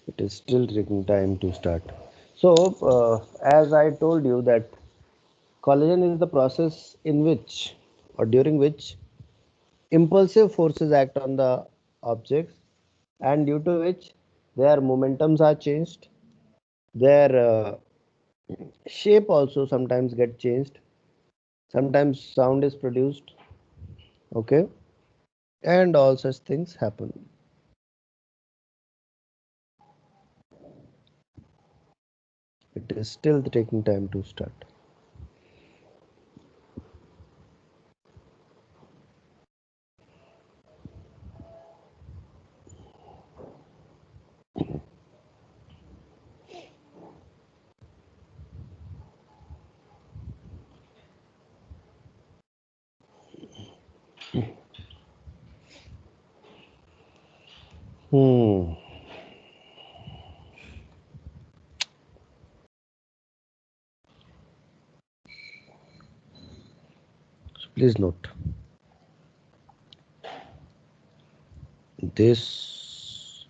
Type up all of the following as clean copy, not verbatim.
It is still taking time to start. So, as I told you that collision is the process in which or during which impulsive forces act on the objects, and due to which their momentums are changed, their shape also sometimes get changed, sometimes sound is produced, okay, and all such things happen. It is still taking time to start. Hmm. So please note this.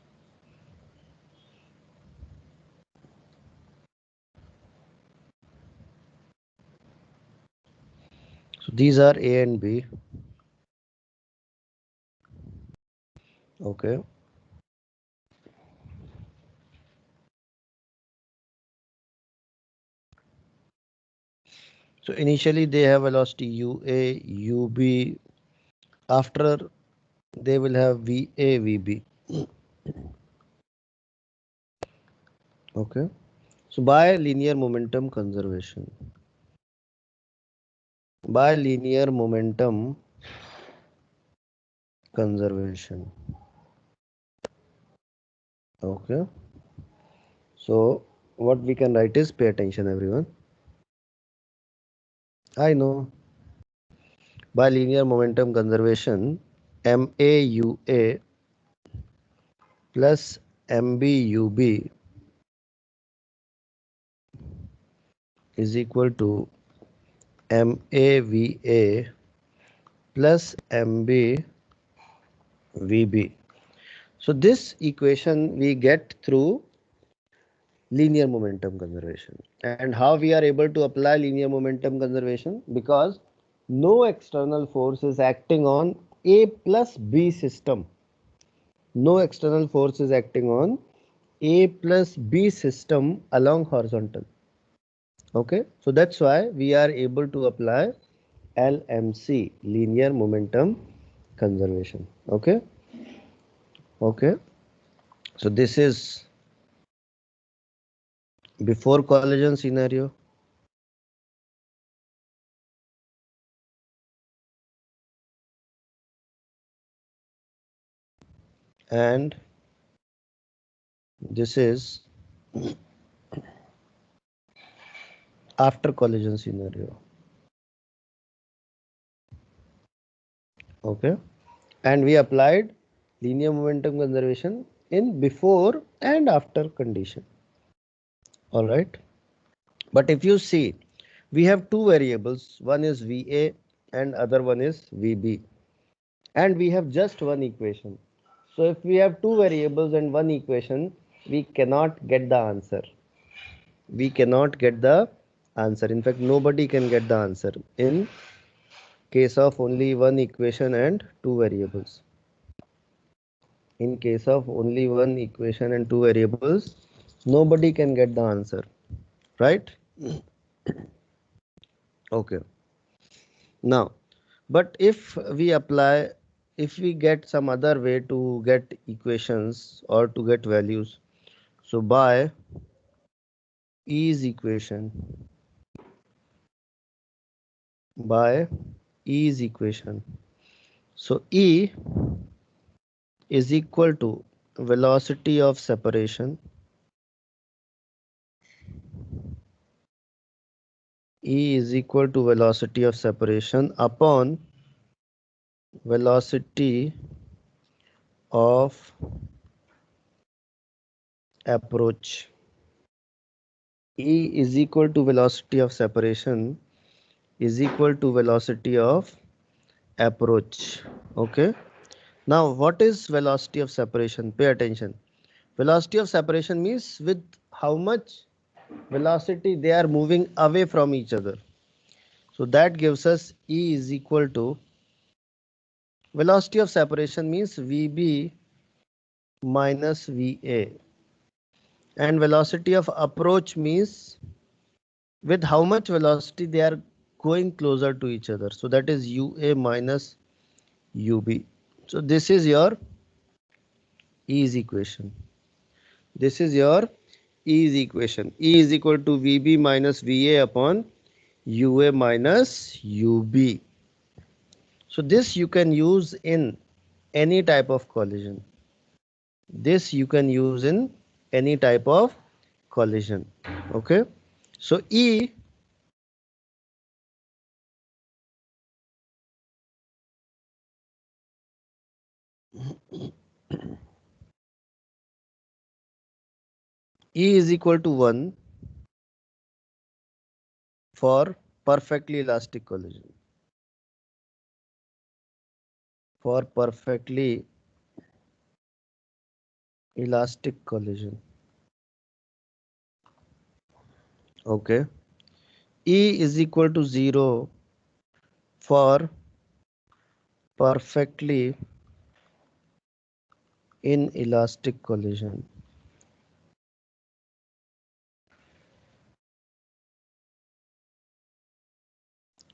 So these are A and B. Okay. So initially they have velocity UA, UB. After they will have VA, VB. Okay. So by linear momentum conservation. By linear momentum conservation. Okay. So what we can write is, pay attention everyone. I know. By linear momentum conservation, MAUA plus MBUB is equal to MAVA plus MBVB. So this equation we get through linear momentum conservation. And how we are able to apply linear momentum conservation? Because no external force is acting on A plus B system. No external force is acting on A plus B system along horizontal. Okay, so that's why we are able to apply LMC, linear momentum conservation. Okay, okay. So this is before collision scenario, and this is after collision scenario. Okay, and we applied linear momentum conservation in before and after condition. All right, but if you see, we have two variables, one is VA and other one is VB, and we have just one equation. So if we have two variables and one equation, we cannot get the answer. We cannot get the answer. In fact, nobody can get the answer in case of only one equation and two variables. In case of only one equation and two variables, nobody can get the answer, right? Okay. Now, but if we apply, if we get some other way to get equations or to get values, so by E's equation, by E's equation, so E is equal to velocity of separation. E is equal to velocity of separation upon velocity of approach. E is equal to velocity of separation is equal to velocity of approach. Okay. Now what is velocity of separation? Pay attention. Velocity of separation means with how much velocity they are moving away from each other. So that gives us E is equal to velocity of separation means VB minus VA, and velocity of approach means with how much velocity they are going closer to each other. So that is UA minus UB. So this is your E's equation. This is your E's equation. E is equal to VB minus VA upon UA minus UB. So this you can use in any type of collision. This you can use in any type of collision. Okay. So E is equal to 1 for perfectly elastic collision. For perfectly elastic collision. Okay. E is equal to 0 for perfectly inelastic collision.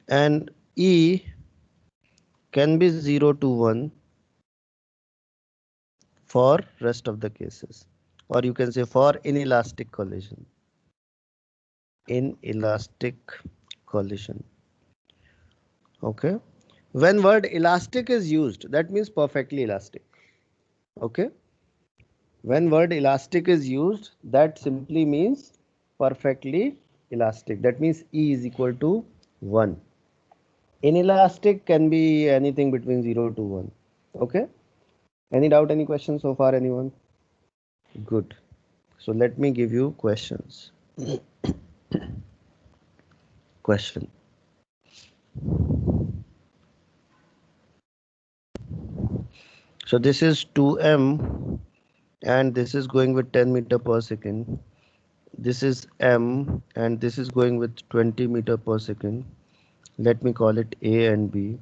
And E can be 0 to 1 for rest of the cases, or you can say for inelastic collision. Inelastic collision. Okay. When word elastic is used, that means perfectly elastic. Okay. When word elastic is used, that simply means perfectly elastic. That means E is equal to 1. Inelastic can be anything between 0 to 1. Okay. Any doubt, any question so far, anyone? Good. So let me give you questions. Question. So this is 2m and this is going with 10 meter per second. This is m and this is going with 20 meter per second. Let me call it A and B.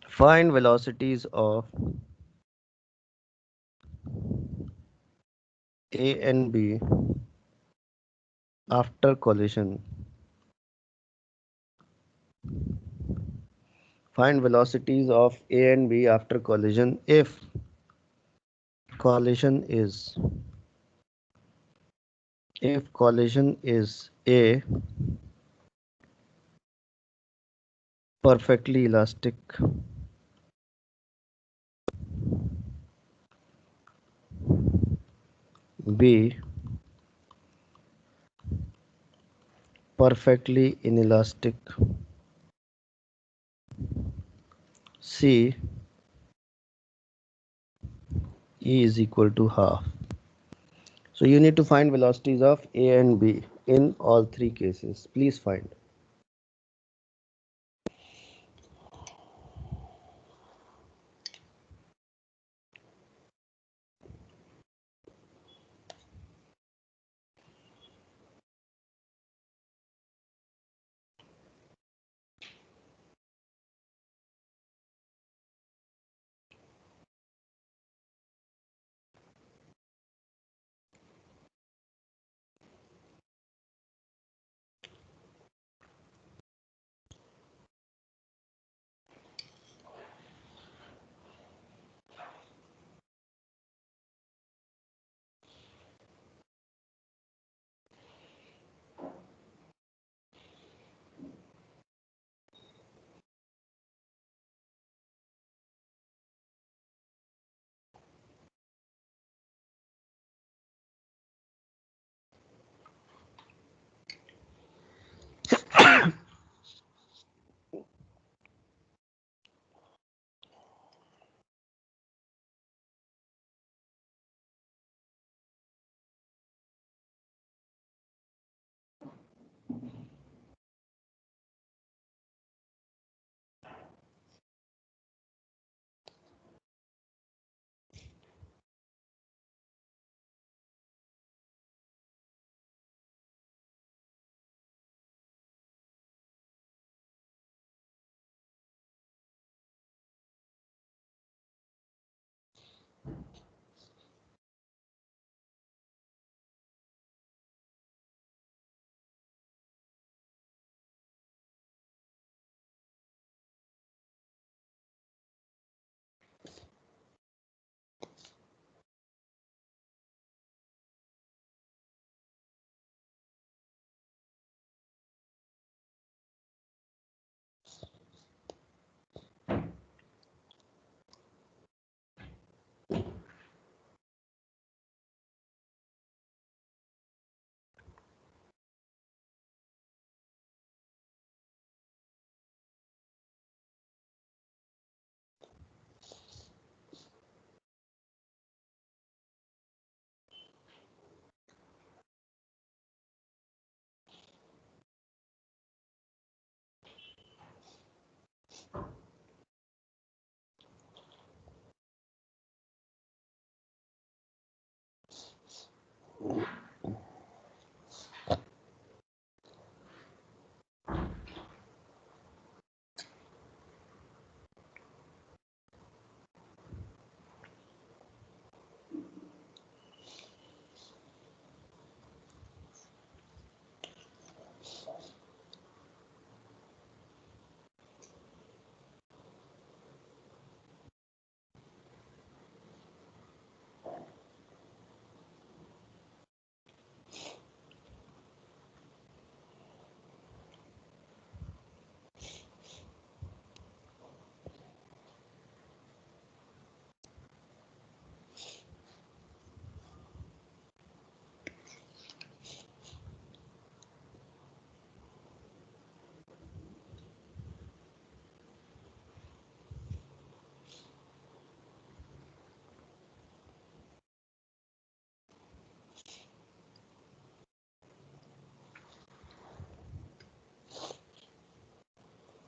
Find velocities of A and B after collision. Find velocities of A and B after collision if collision is A, perfectly elastic, B, perfectly inelastic, C, E is equal to half. So you need to find velocities of A and B in all three cases. Please find.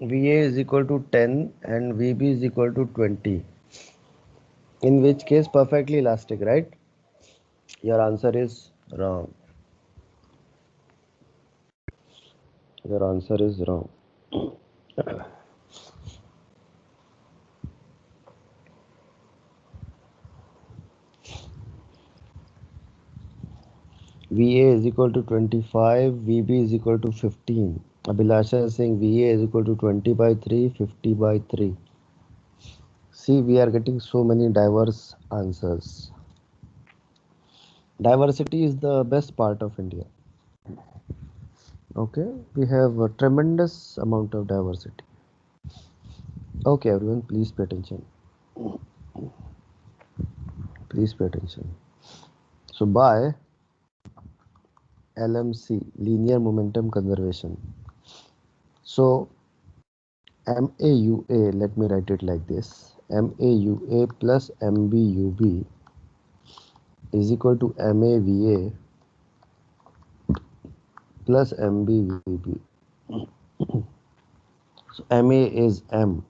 VA is equal to 10 and VB is equal to 20. In which case perfectly elastic, right? Your answer is wrong. Your answer is wrong. VA is equal to 25, VB is equal to 15. Abhilasha is saying VA is equal to 20 by 3, 50 by 3. See, we are getting so many diverse answers. Diversity is the best part of India. Okay, we have a tremendous amount of diversity. Okay, everyone, please pay attention. Please pay attention. So, by LMC, linear momentum conservation. So, MAUA, let me write it like this. MAUA plus MBUB is equal to MAVA plus MBVB. So MA is M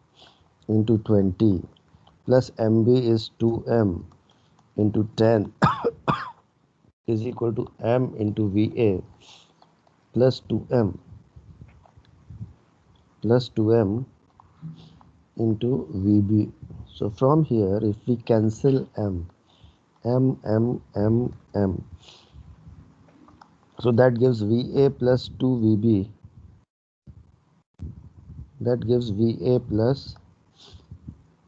into 20 plus MB is 2M into 10 is equal to M into VA plus 2M plus 2M into VB. So from here, if we cancel M, so that gives VA plus 2VB. That gives VA plus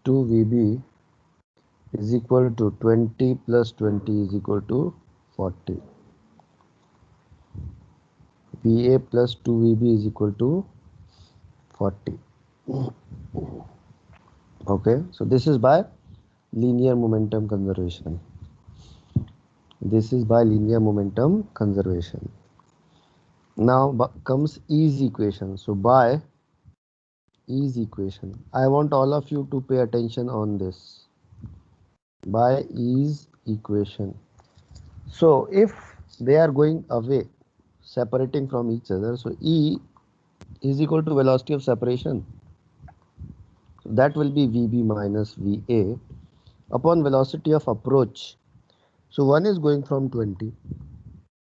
2VB is equal to 20 plus 20 is equal to 40. VA plus 2VB is equal to 40. Okay, so this is by linear momentum conservation. This is by linear momentum conservation. Now comes E's equation. So by E's equation, I want all of you to pay attention on this. By E's equation. So if they are going away, separating from each other, so E is equal to velocity of separation. So that will be VB minus VA upon velocity of approach. So one is going from 20,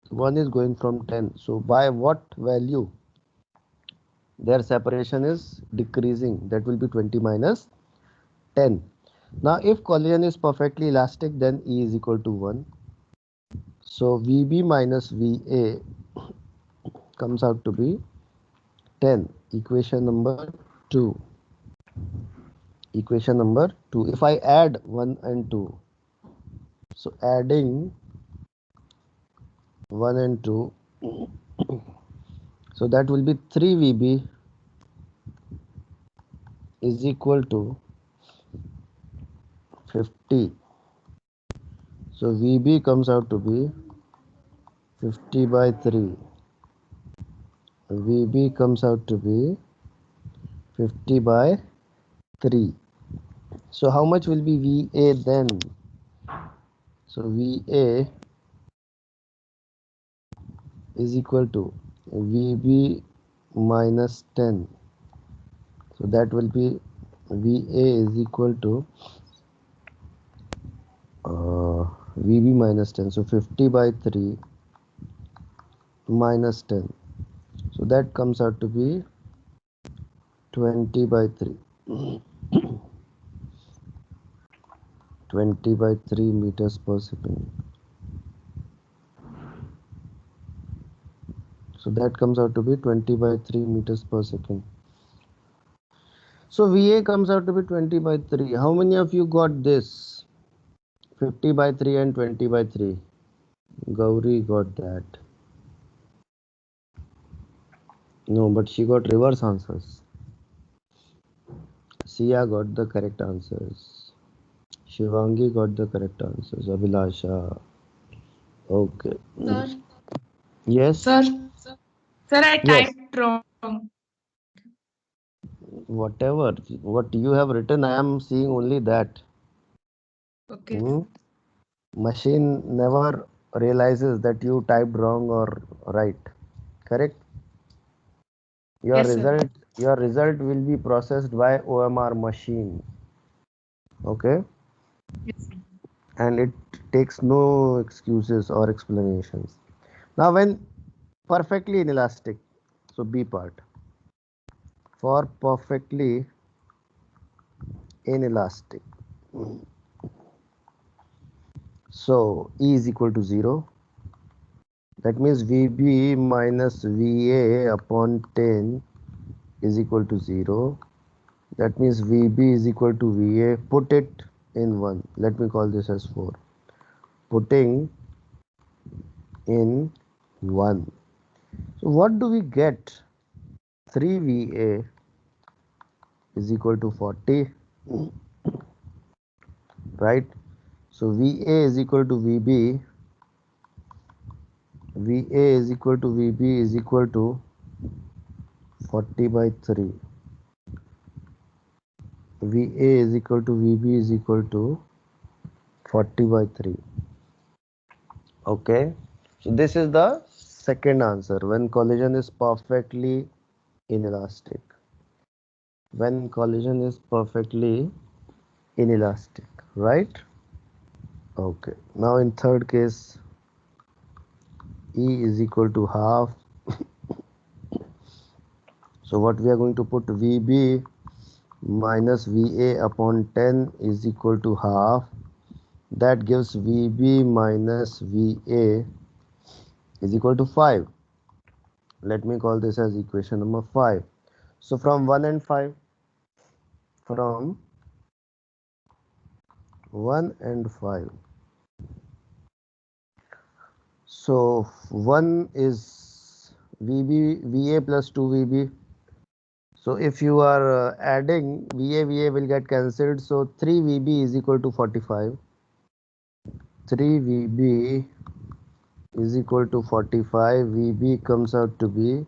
one is going from 10. So by what value their separation is decreasing? That will be 20 minus 10. Now if collision is perfectly elastic, then E is equal to 1. So VB minus VA comes out to be 10. Equation number 2. Equation number 2. If I add 1 and 2, so adding 1 and 2, so that will be 3 VB is equal to 50. So VB comes out to be 50 by 3. VB comes out to be 50 by 3. So how much will be VA then? So VA is equal to VB minus 10. So that will be VA is equal to VB minus 10. So 50 by 3 minus 10. So that comes out to be 20 by 3. 20 by 3 meters per second. So that comes out to be 20 by 3 meters per second. So VA comes out to be 20 by 3. How many of you got this? 50 by 3 and 20 by 3. Gauri got that. No, but she got reverse answers. Sia got the correct answers. Shivangi got the correct answers. Abhilasha. Okay. Sir, Yes. sir, sir, I Yes. typed wrong. Whatever. What you have written, I am seeing only that. Okay. Machine never realizes that you typed wrong or right. Correct? Your Yes, sir. result will be processed by OMR machine. Okay? Yes, sir. And it takes no excuses or explanations. Now when perfectly inelastic, so B part, for perfectly inelastic, so E is equal to 0. That means VB minus VA upon 10 is equal to 0. That means VB is equal to VA. Put it in 1. Let me call this as 4. Putting in 1. So what do we get? 3VA is equal to 40, right? So VA is equal to VB. VA is equal to VB is equal to 40 by 3. VA is equal to VB is equal to 40 by 3. Okay. So this is the second answer when collision is perfectly inelastic. When collision is perfectly inelastic, right? Okay. Now in third case, E is equal to half. So what we are going to put, VB minus VA upon 10 is equal to half. That gives VB minus VA is equal to 5. Let me call this as equation number 5. So from 1 and 5, from 1 and 5. So 1 is VA plus 2 VB. So if you are adding VA will get cancelled. So 3 VB is equal to 45. 3 VB is equal to 45. VB comes out to be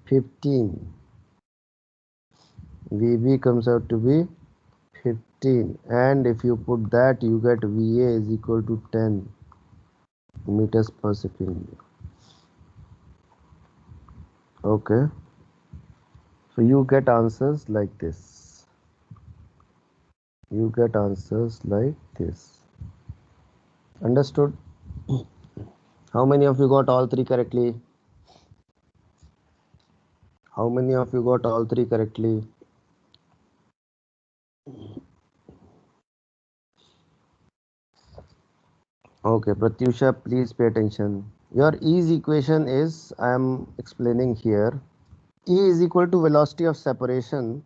15. VB comes out to be 15. And if you put that, you get VA is equal to 10 meters per second. Okay. So you get answers like this. You get answers like this. Understood? How many of you got all three correctly? How many of you got all three correctly? Okay, Pratyusha, please pay attention. Your E's equation is, I am explaining here. E is equal to velocity of separation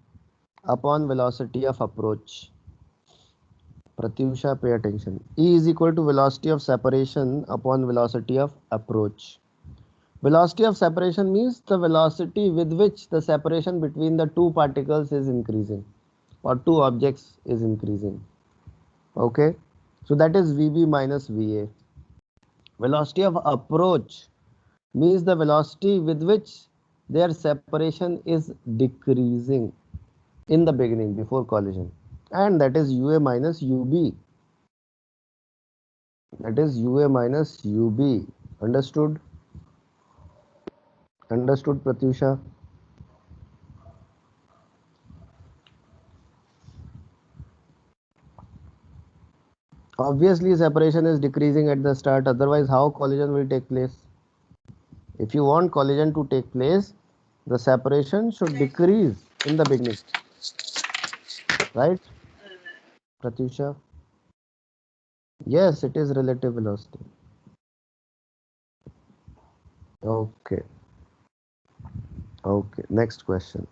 upon velocity of approach. Pratyusha, pay attention. E is equal to velocity of separation upon velocity of approach. Velocity of separation means the velocity with which the separation between the two particles is increasing or two objects is increasing. Okay, so that is VB minus VA. Velocity of approach means the velocity with which their separation is decreasing in the beginning before collision, and that is UA minus UB. That is UA minus UB. Understood? Understood, Pratyusha? Obviously, separation is decreasing at the start. Otherwise, how collision will take place? If you want collision to take place, the separation should decrease in the beginning, right, Pratyusha? Yes, it is relative velocity. Okay. Okay. Next question.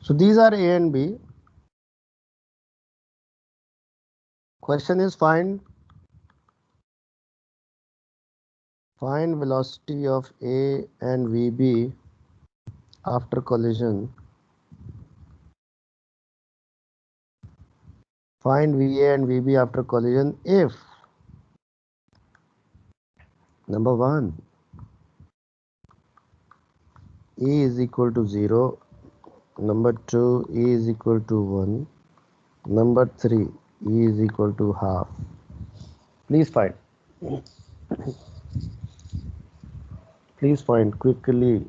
So these are A and B. Question is find velocity of A and VB after collision. Find VA and VB after collision if number 1 E is equal to 0, number 2 E is equal to 1, number 3 E is equal to half. Please find. Please find quickly.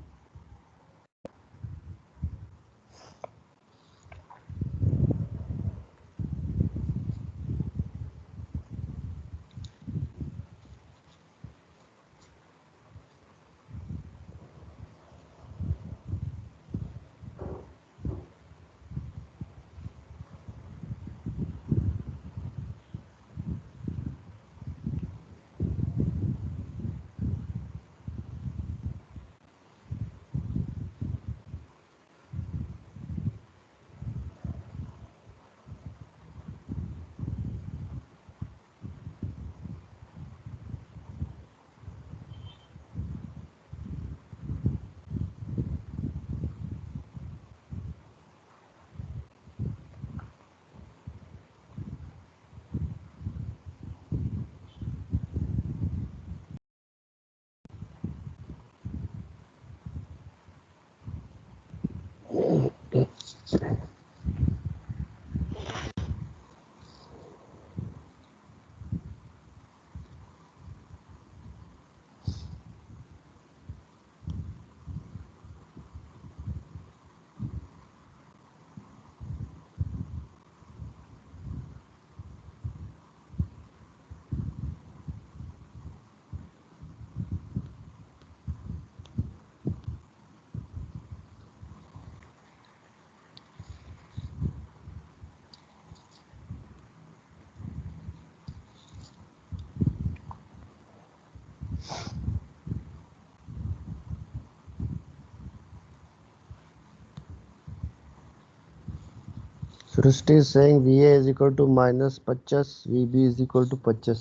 Srishti is saying VA is equal to minus 50, VB is equal to 50.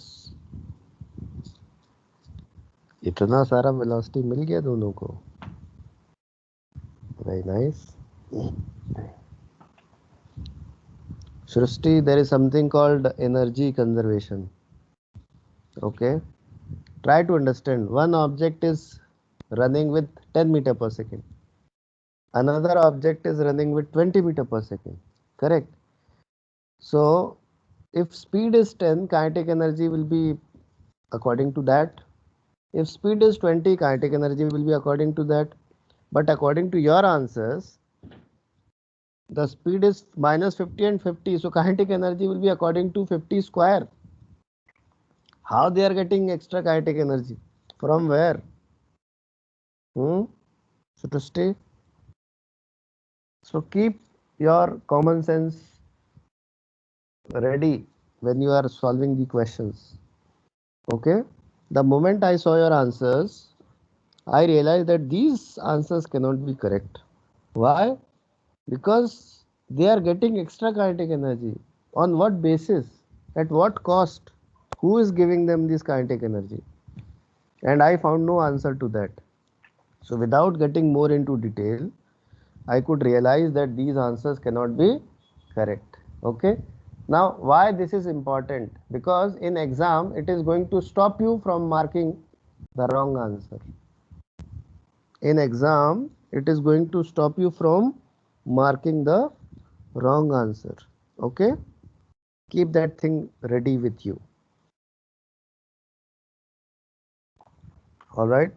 इतना सारा velocity मिल गया दोनों को. Very nice. Srishti, there is something called energy conservation. Okay. Try to understand. One object is running with 10 meter per second. Another object is running with 20 meter per second. Correct. So if speed is 10, kinetic energy will be according to that. If speed is 20, kinetic energy will be according to that. But according to your answers, the speed is minus 50 and 50. So kinetic energy will be according to 50 square. How they are getting extra kinetic energy? From where? So to stay. So keep your common sense ready when you are solving the questions. Okay. The moment I saw your answers, I realized that these answers cannot be correct. Why? Because they are getting extra kinetic energy. On what basis? At what cost? Who is giving them this kinetic energy? And I found no answer to that. So without getting more into detail, I could realize that these answers cannot be correct. Okay. Now why this is important? Because in exam it is going to stop you from marking The wrong answer. In exam, it is going to stop you from marking the wrong answer. Okay? Keep that thing ready with you. All right?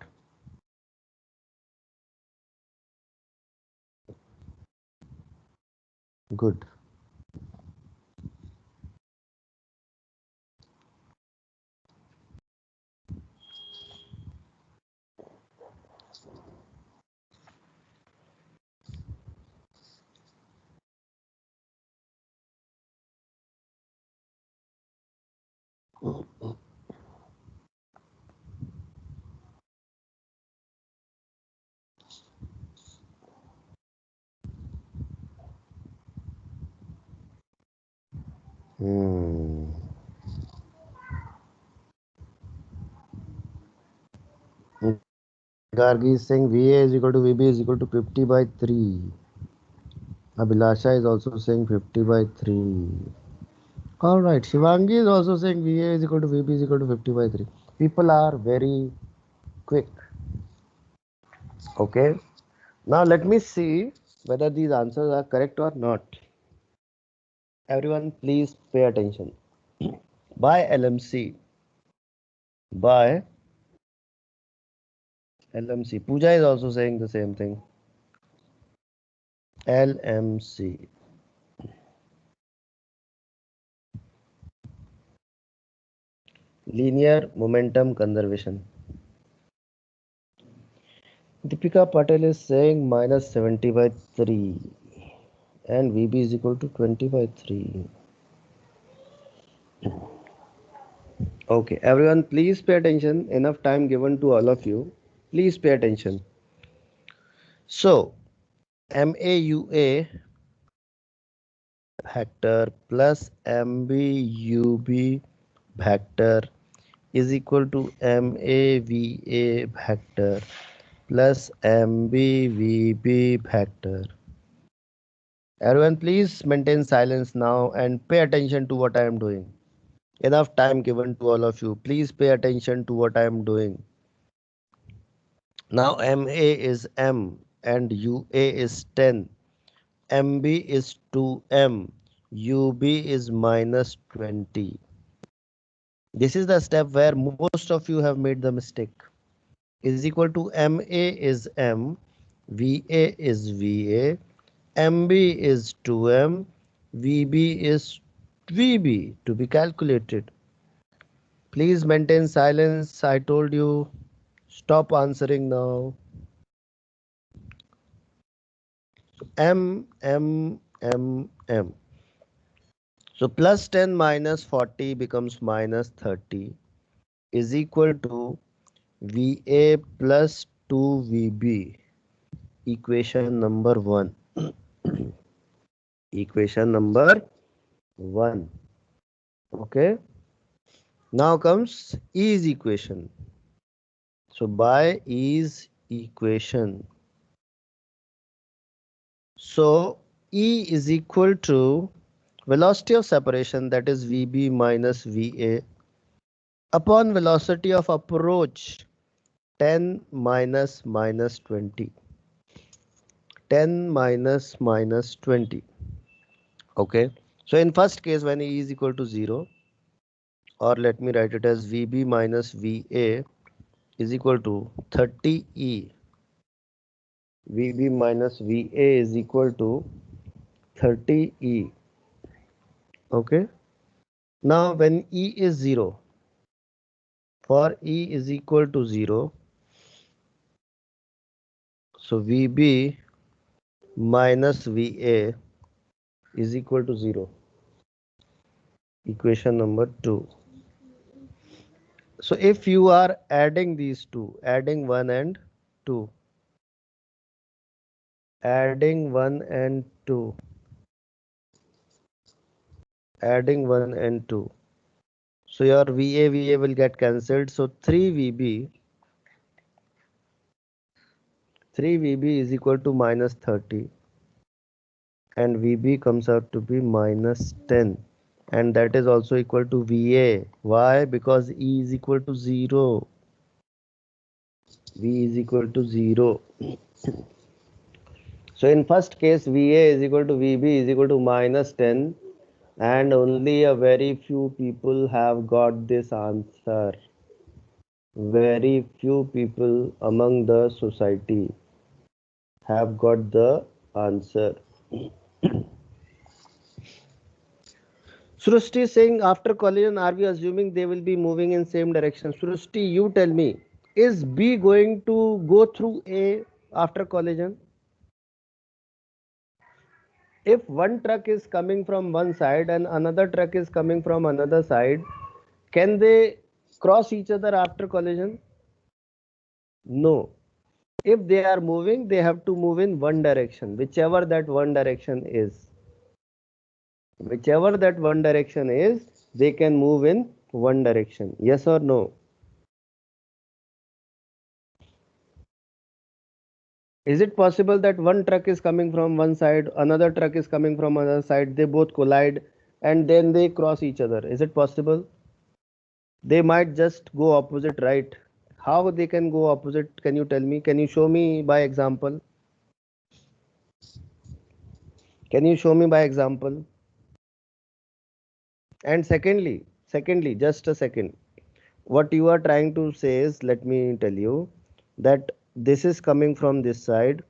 Good. Hmm. Gargi is saying VA is equal to VB is equal to 50 by 3. Abhilasha is also saying 50 by 3. Alright, Shivangi is also saying VA is equal to VB is equal to 50 by 3. People are very quick. Okay. Now let me see whether these answers are correct or not. Everyone please pay attention. By LMC. By LMC. Pooja is also saying the same thing. LMC. Linear momentum conservation. Deepika Patel is saying minus 70 by 3 and VB is equal to 20 by 3. Okay, everyone please pay attention. Enough time given to all of you. Please pay attention. So, MAUA vector plus MBUB vector is equal to MAVA vector plus MBVB vector. Everyone please maintain silence now and pay attention to what I am doing. Enough time given to all of you. Please pay attention to what I am doing. Now MA is M and UA is 10. MB is 2M. UB is minus 20. This is the step where most of you have made the mistake. Is equal to MA is M. VA is VA. MB is 2M. VB is VB to be calculated. Please maintain silence. I told you. Stop answering now. M, M, M, M. So plus 10 minus 40 becomes minus 30 is equal to VA plus 2VB. Equation number 1. Equation number 1. Okay. Now comes E's equation. So by E's equation. So E is equal to velocity of separation, that is VB minus VA, upon velocity of approach 10 minus minus 20. 10 minus minus 20. Okay. So in first case when E is equal to 0, or let me write it as VB minus VA is equal to 30E. VB minus VA is equal to 30E. Okay. Now when E is 0, for E is equal to 0, so VB minus VA is equal to 0. Equation number 2. So if you are adding these two, adding 1 and 2, adding 1 and 2, adding 1 and 2, so your VA will get cancelled. So 3VB is equal to minus 30 and VB comes out to be minus 10, and that is also equal to VA. Why? Because E is equal to 0. V is equal to 0. So in first case, VA is equal to VB is equal to minus 10, and only a very few people have got this answer. Very few people among the society have got the answer. Srushti is saying after collision, are we assuming they will be moving in same direction? Srushti, you tell me, is B going to go through A after collision? If one truck is coming from one side and another truck is coming from another side, can they cross each other after collision? No. If they are moving, they have to move in one direction, whichever that one direction is. Whichever that one direction is, they can move in one direction. Yes or no? Is it possible that one truck is coming from one side, another truck is coming from another side, they both collide and then they cross each other? Is it possible? They might just go opposite, right? How they can go opposite? Can you tell me? Can you show me by example? Can you show me by example? And secondly, just a second. What you are trying to say is, let me tell you that this is coming from this side.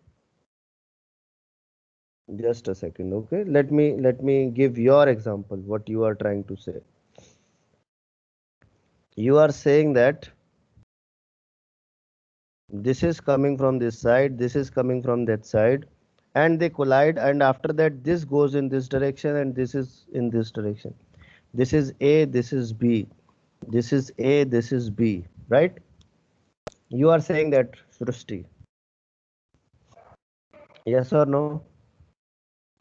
Just a second, okay? Let me give your example. What you are trying to say? You are saying that this is coming from this side, this is coming from that side, and they collide, and after that this goes in this direction and this is in this direction. This is A, this is B, this is A, this is B, right? You are saying that, Srushti. Yes or no?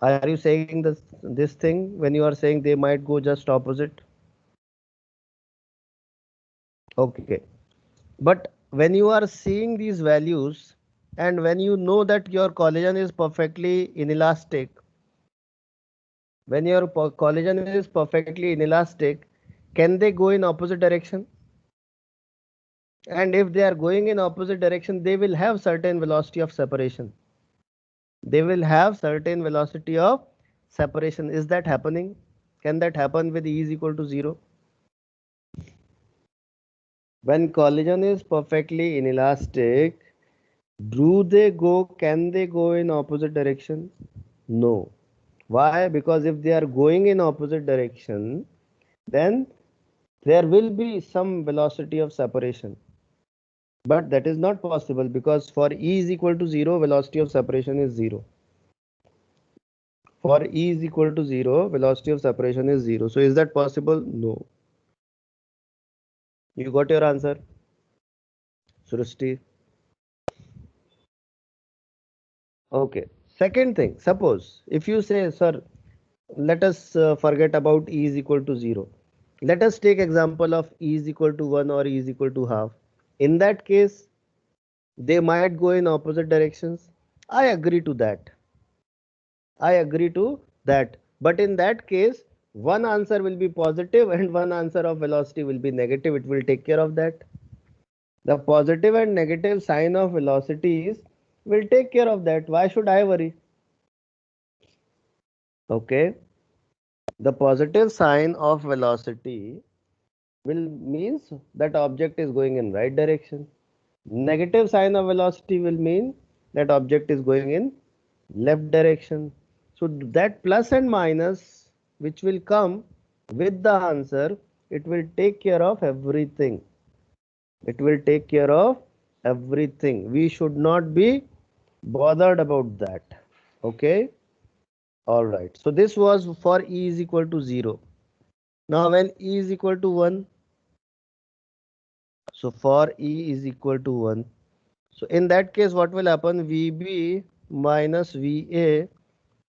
Are you saying this thing when you are saying they might go just opposite? Okay. But when you are seeing these values and when you know that your collision is perfectly inelastic, when your collision is perfectly inelastic, can they go in opposite direction? And if they are going in opposite direction, they will have certain velocity of separation. They will have certain velocity of separation. Is that happening? Can that happen with E is equal to 0? When collision is perfectly inelastic, can they go in opposite direction? No. Why? Because if they are going in opposite direction, then there will be some velocity of separation. But that is not possible because for E is equal to 0, velocity of separation is 0. For E is equal to 0, velocity of separation is 0. So is that possible? No. You got your answer, Srushti? Okay. Second thing, suppose if you say, sir, let us forget about E is equal to 0. Let us take example of E is equal to 1 or E is equal to half. In that case, they might go in opposite directions. I agree to that. I agree to that. But in that case, one answer will be positive and one answer of velocity will be negative. It will take care of that. The positive and negative sign of velocities will take care of that. Why should I worry? Okay. The positive sign of velocity will means that object is going in right direction. Negative sign of velocity will mean that object is going in left direction. So that plus and minus which will come with the answer, it will take care of everything. It will take care of everything. We should not be bothered about that. Okay. All right. So this was for E is equal to 0. Now when E is equal to 1, so for E is equal to 1. So in that case, what will happen? VB minus VA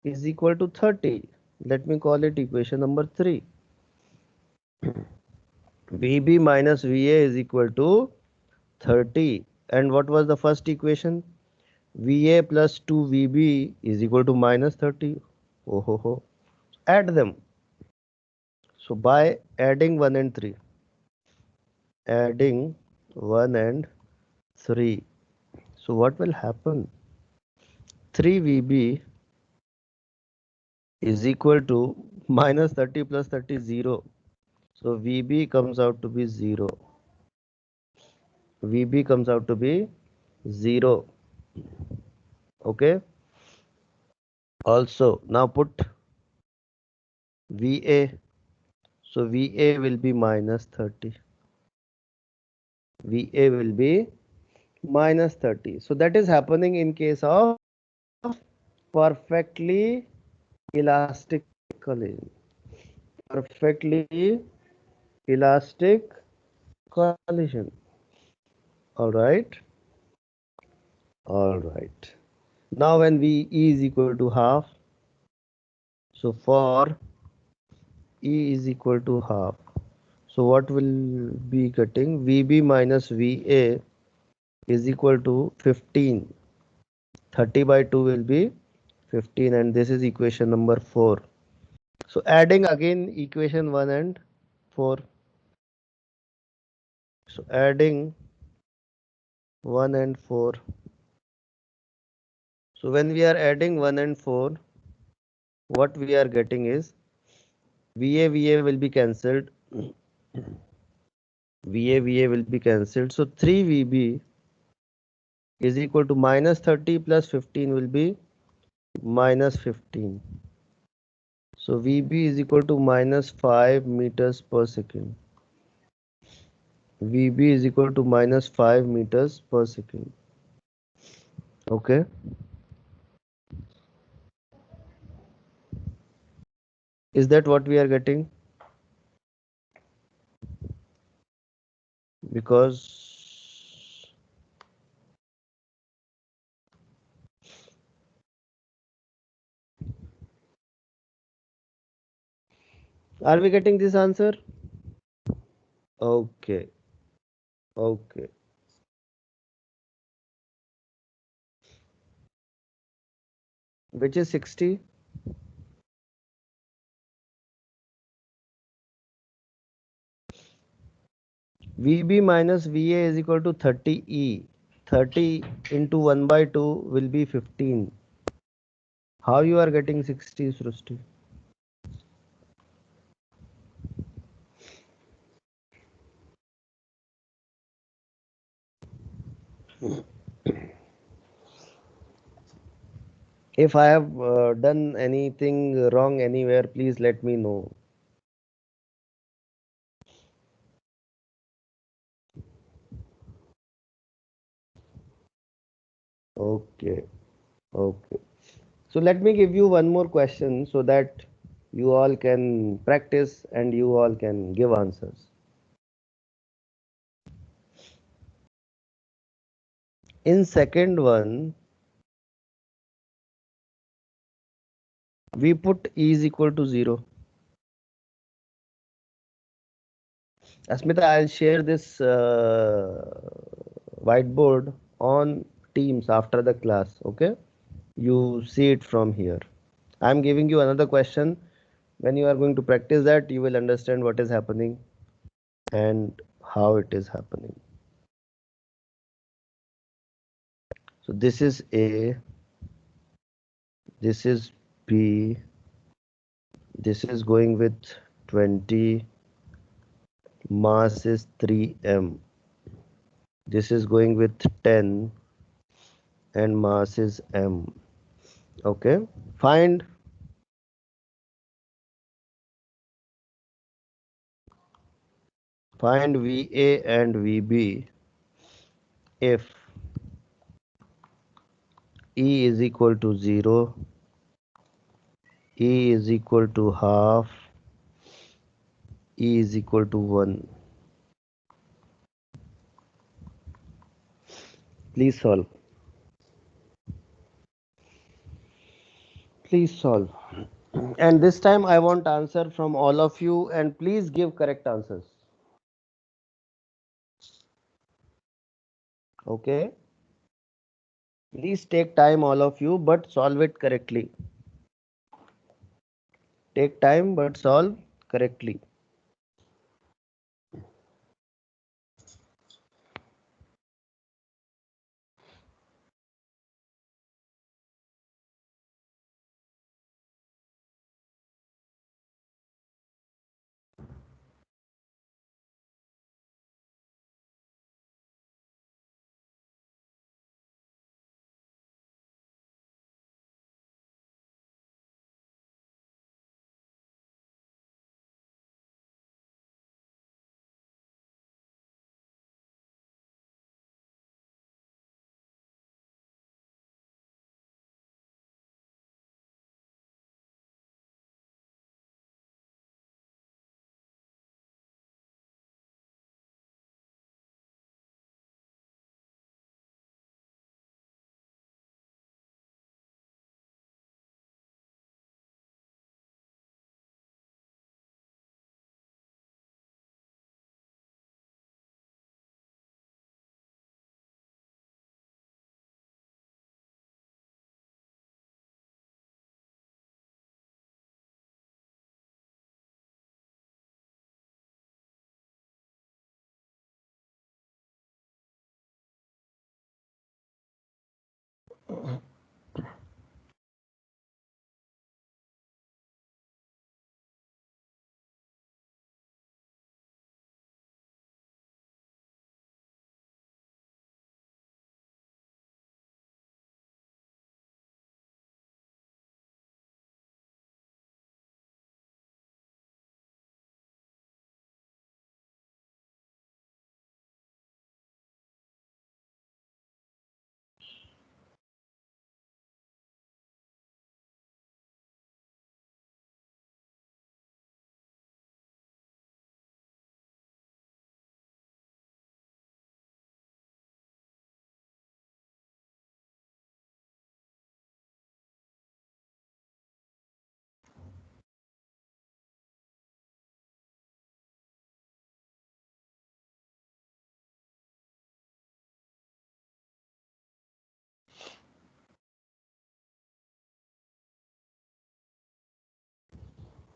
is equal to 30. Let me call it equation number 3. VB minus VA is equal to 30. And what was the first equation? VA plus 2VB is equal to minus 30. Oh, ho, ho. Add them. So by adding 1 and 3, adding 1 and 3, So what will happen? 3VB is equal to minus 30 plus 30 0. So VB comes out to be 0. VB comes out to be 0. Okay. Also now put VA. So VA will be minus 30. VA will be minus 30. So that is happening in case of perfectly elastic collision. Perfectly elastic collision. All right. All right. Now when V is equal to half, so for E is equal to half, so what will be getting? VB minus VA is equal to 15. 30 by 2 will be 15, and this is equation number 4. So adding again equation 1 and 4. So adding 1 and 4. So when we are adding 1 and 4, what we are getting is VA will be cancelled. VA will be cancelled. So 3VB is equal to minus 30 plus 15 will be minus 15. So VB is equal to minus 5 meters per second. VB is equal to minus 5 meters per second. Okay. Is that what we are getting? Because are we getting this answer? Okay. Okay. Which is 60? VB minus VA is equal to 30E. 30 into 1 by 2 will be 15. How you are getting 60, Srushti? If I have done anything wrong anywhere, please let me know. Okay. Okay. So let me give you one more question so that you all can practice and you all can give answers. In second one, we put E is equal to 0. Asmita, I'll share this whiteboard on Teams after the class. Okay, you see it from here. I'm giving you another question. When you are going to practice that, you will understand what is happening and how it is happening. So this is A, this is B, this is going with 20, mass is 3m. This is going with 10 and mass is m. Okay, find VA and VB if E is equal to 0, E is equal to half, E is equal to 1. Please solve. Please solve. And this time I want answer from all of you, and please give correct answers. Okay. Please take time, all of you, but solve it correctly. Take time, but solve correctly.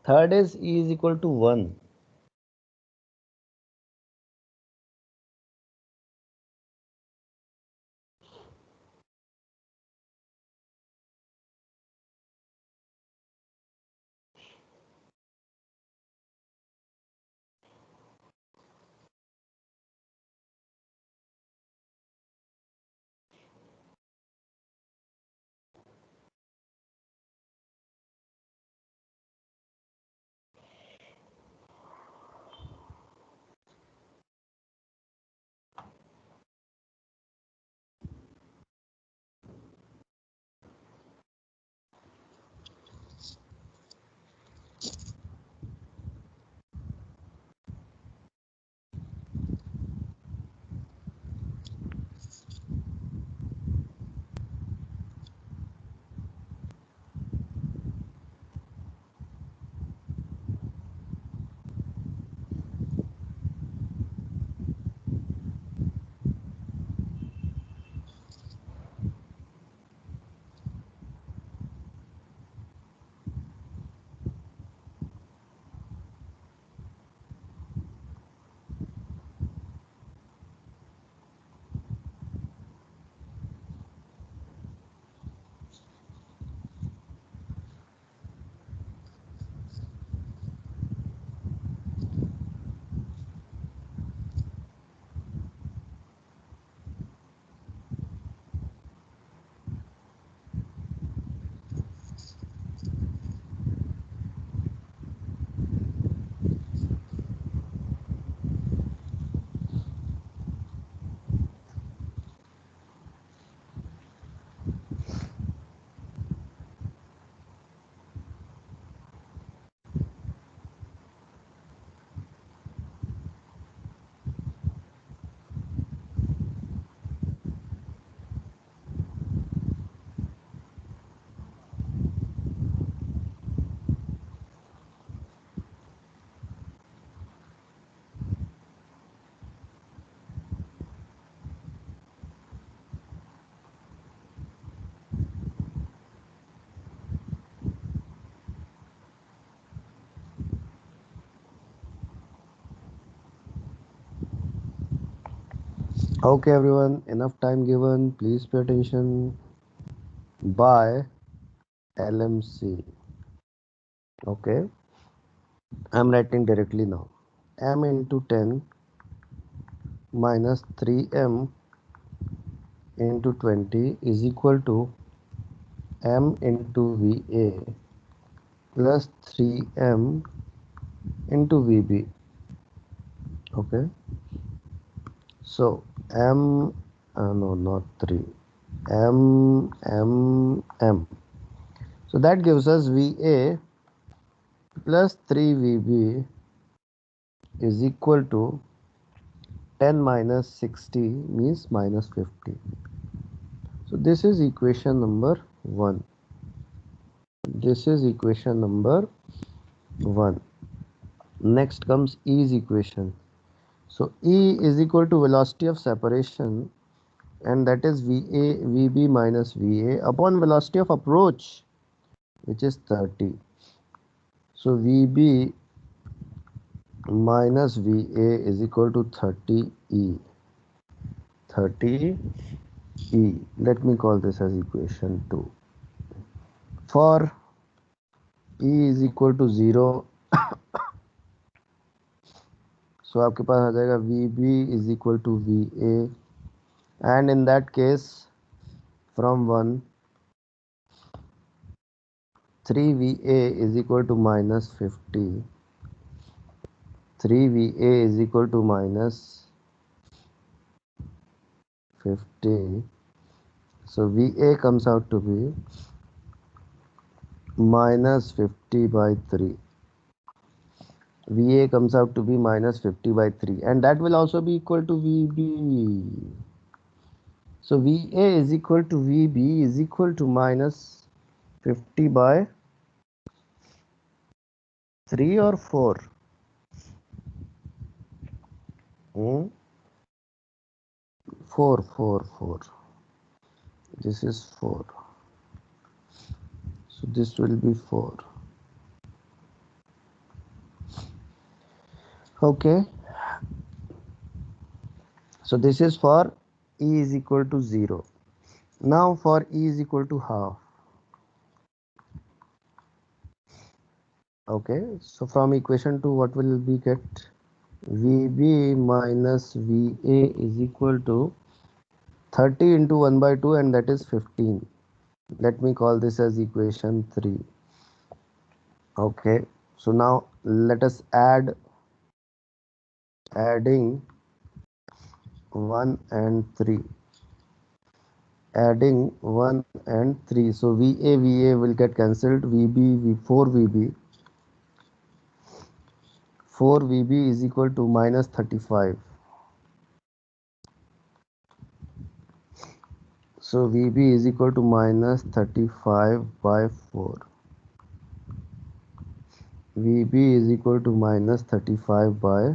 Third is E is equal to 1. Okay, everyone, enough time given. Please pay attention. By LMC. Okay, I'm writing directly now. M into 10 minus 3m into 20 is equal to m into VA plus 3m into VB. Okay, so m, no, not 3, m. So that gives us VA plus 3VB is equal to 10 minus 60 means minus 50. So this is equation number 1. This is equation number 1. Next comes E's equation. So E is equal to velocity of separation, and that is VB minus VA upon velocity of approach, which is 30. So VB minus VA is equal to 30 E. 30 E. Let me call this as equation 2. For E is equal to 0, so आपके पास आ जाएगा VB is equal to VA, and in that case from 1 3VA is equal to minus 50. 3VA is equal to minus 50. So VA comes out to be minus 50 by 3. VA comes out to be minus 50 by 3, and that will also be equal to VB. So VA is equal to VB is equal to minus 50 by 3 or 4. 4. This is 4. So this will be 4. Okay. So this is for E is equal to 0. Now for E is equal to half. Okay. So from equation 2, what will we get? VB minus VA is equal to 30 into 1 by 2, and that is 15. Let me call this as equation 3. Okay. So now let us adding 1 and 3. Adding 1 and 3. So VA will get cancelled. VB, 4VB. 4VB is equal to minus 35. So VB is equal to minus 35 by 4. VB is equal to minus 35 by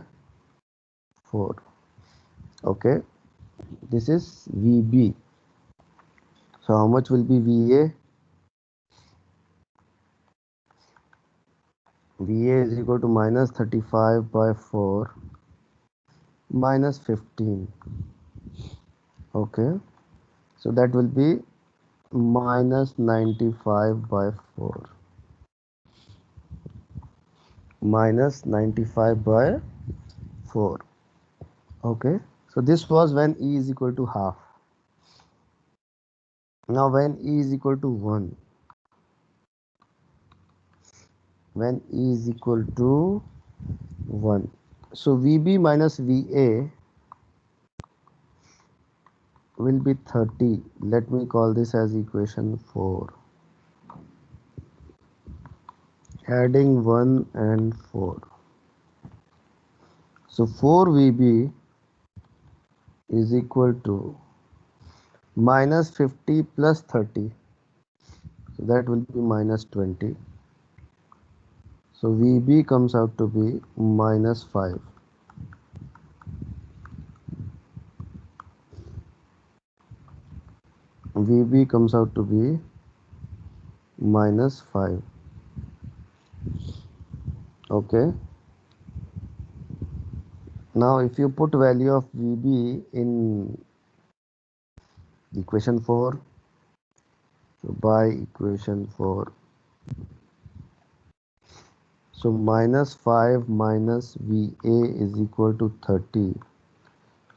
4. Okay. This is VB. So how much will be VA? VA is equal to minus 35 by 4 minus 15. Okay. So that will be minus 95 by 4. Minus 95 by 4. Okay. So this was when E is equal to half. Now when E is equal to 1. When E is equal to 1. So VB minus VA will be 30. Let me call this as equation 4. Adding 1 and 4. So 4VB is equal to minus 50 plus 30. So that will be minus 20. So VB comes out to be minus 5. VB comes out to be minus 5. Okay. Now if you put value of VB in equation 4, so by equation 4, so minus 5 minus VA is equal to 30.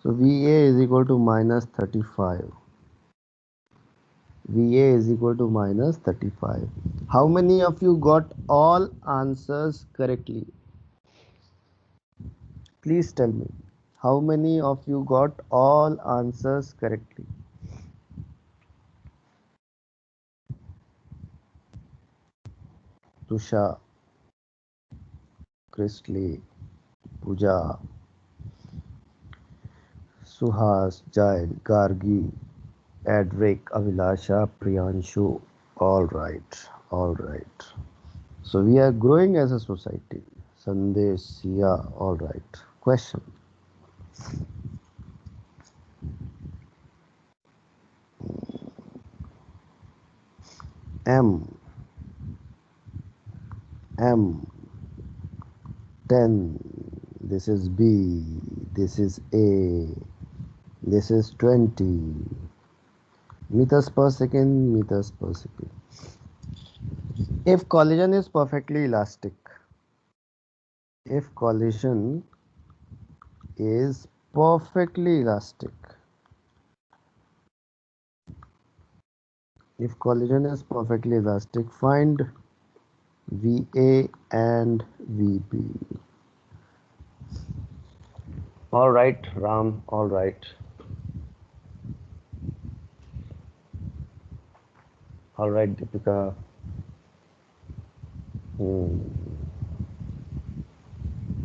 So VA is equal to minus 35. VA is equal to minus 35. How many of you got all answers correctly? Please tell me. How many of you got all answers correctly? Tusha, Chrisley, Pooja, Suhas, Jail, Gargi, Edric, Avilasha, Priyanshu. All right. So we are growing as a society. Sandesh, Sia, all right. Question. M 10. This is B. This is A. This is 20. Meters per second, meters per second. If collision is perfectly elastic, if collision is perfectly elastic, if collision is perfectly elastic, find VA and VB. All right, Ram, all right. All right, Deepika.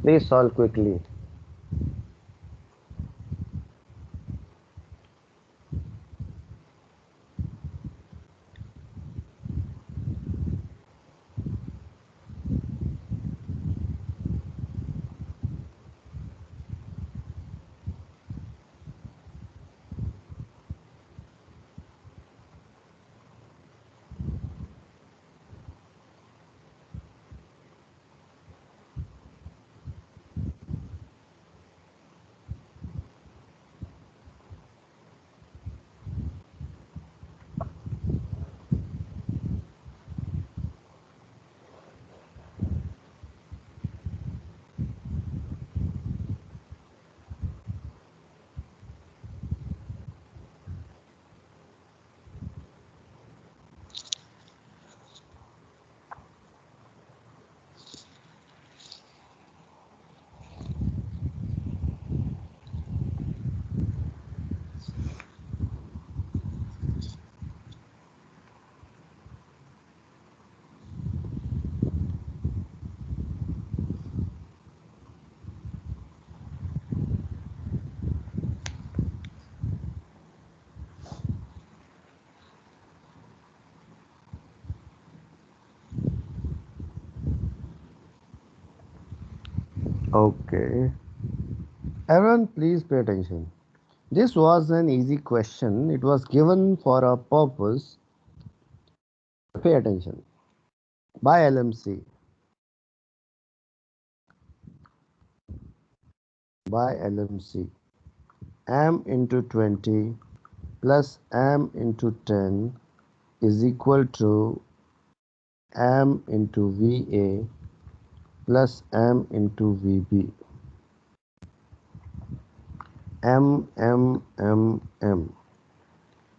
Please solve quickly. Okay. Everyone, please pay attention. This was an easy question. It was given for a purpose. Pay attention. By LMC. By LMC. M into 20 plus M into 10 is equal to M into VA plus M into VB. M.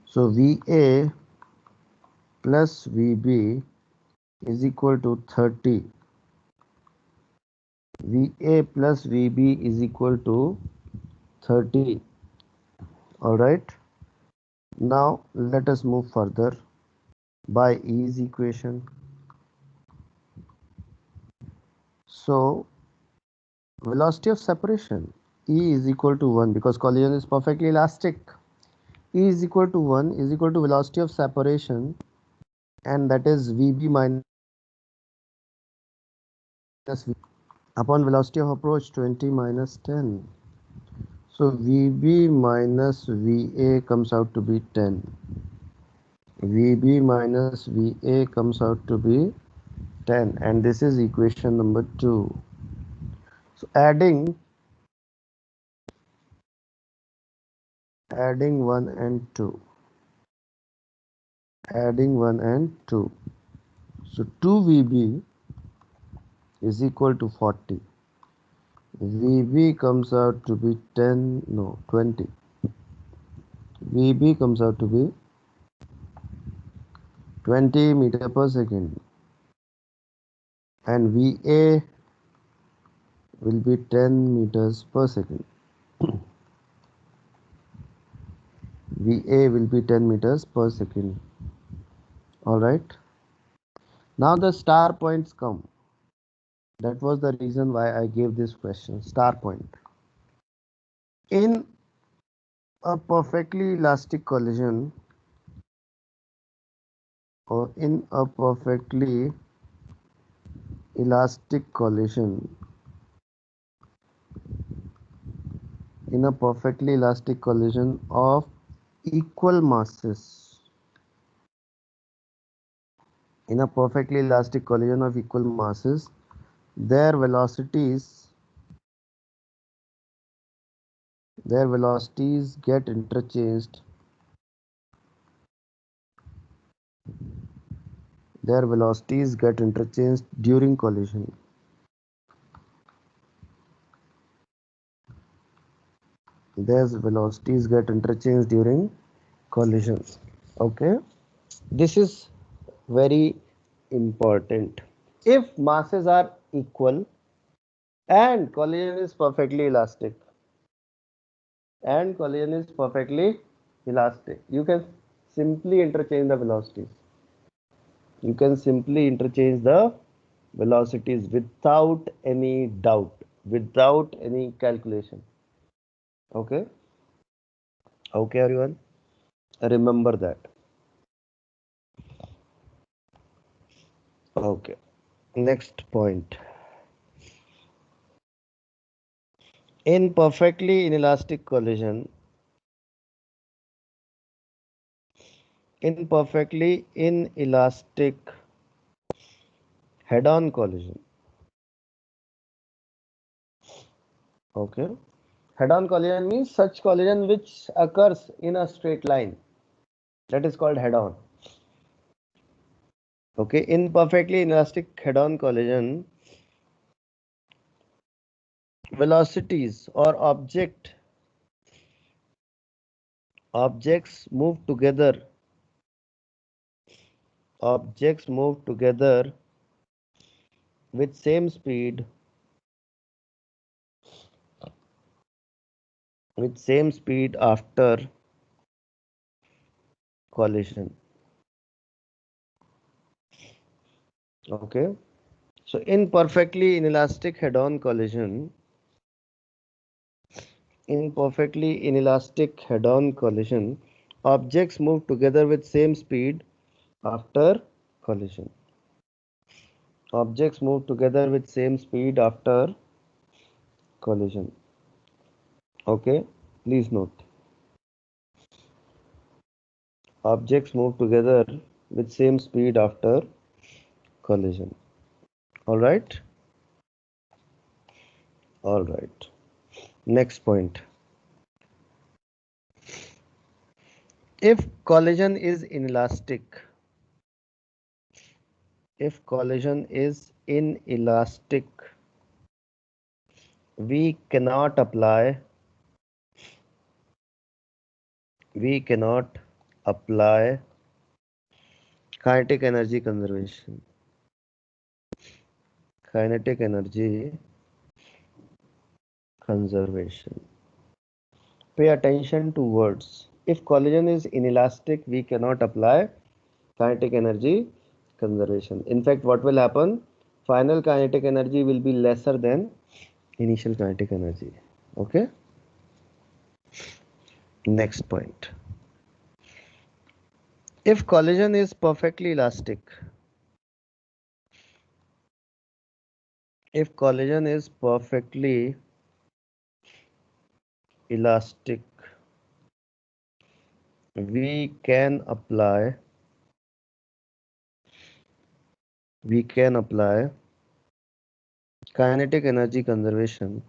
So VA plus VB is equal to 30. VA plus VB is equal to 30. Alright. Now let us move further by E's equation. So velocity of separation E is equal to 1 because collision is perfectly elastic. E is equal to 1 is equal to velocity of separation, and that is VB minus V upon velocity of approach 20 minus 10. So VB minus VA comes out to be 10. VB minus VA comes out to be 10, and this is equation number 2. So adding 1 and 2. Adding 1 and 2. So 2 VB is equal to 40. VB comes out to be 20. VB comes out to be 20 meter per second, and VA will be 10 meters per second. VA will be 10 meters per second. Alright. Now the star points come. That was the reason why I gave this question. Star point. In a perfectly elastic collision, or in a perfectly elastic collision, in a perfectly elastic collision of equal masses, in a perfectly elastic collision of equal masses, their velocities get interchanged their velocities get interchanged during collision. Their velocities get interchanged during collision. Okay, this is very important. If masses are equal and collision is perfectly elastic, you can simply interchange the velocities. You can simply interchange the velocities without any doubt, without any calculation. Okay, okay, everyone, remember that. Okay, next point. In perfectly inelastic collision, in perfectly inelastic head-on collision. Okay, head-on collision means such collision which occurs in a straight line. That is called head-on. Okay, in perfectly inelastic head-on collision, velocities or objects move together. Objects move together with same speed after collision. Okay, so in perfectly inelastic head-on collision, objects move together with same speed after collision. Objects move together with same speed after collision. Okay, please note. Objects move together with same speed after collision. All right. All right. Next point. If collision is inelastic, we cannot apply kinetic energy conservation. Kinetic energy conservation. Pay attention to words. If collision is inelastic, we cannot apply kinetic energy conservation. In fact, what will happen? Final kinetic energy will be lesser than initial kinetic energy. Okay. Next point. If collision is perfectly elastic, we can apply kinetic energy conservation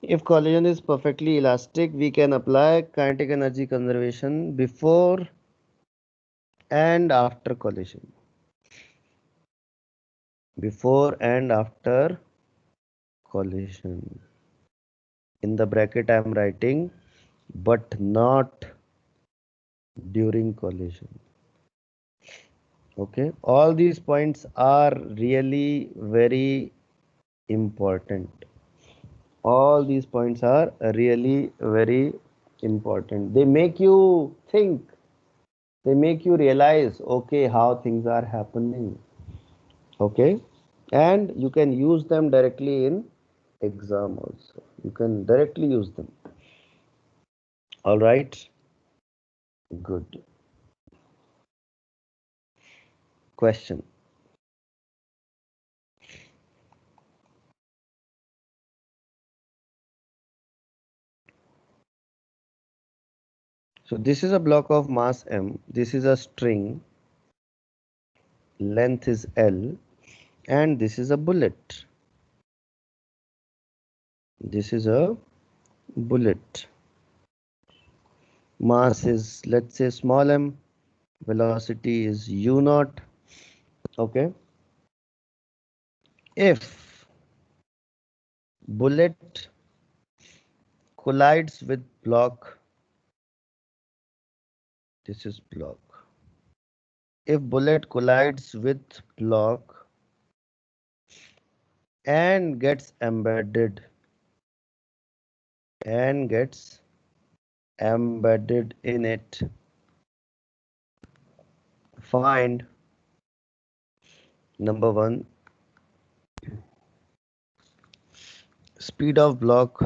if collision is perfectly elastic, we can apply kinetic energy conservation before and after collision. Before and after collision. In the bracket I am writing, but not during collision. Okay, all these points are really very important. All these points are really very important. They make you think, they make you realize, okay, how things are happening. Okay, and you can use them directly in exam also. You can directly use them. All right, good. Question. So this is a block of mass m. This is a string. Length is L, and this is a bullet. This is a bullet. Mass is, let's say, small m. Velocity is u naught. Okay. If bullet collides with block, this is block. If bullet collides with block and gets embedded in it, find number one, speed of block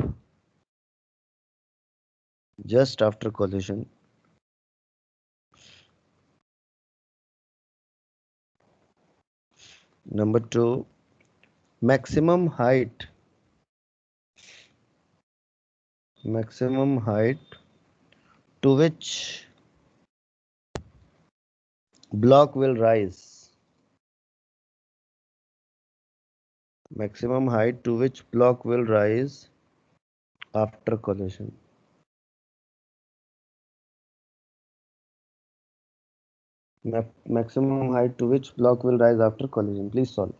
just after collision. Number two, maximum height to which block will rise. Maximum height to which block will rise after collision. Maximum height to which block will rise after collision. Please solve.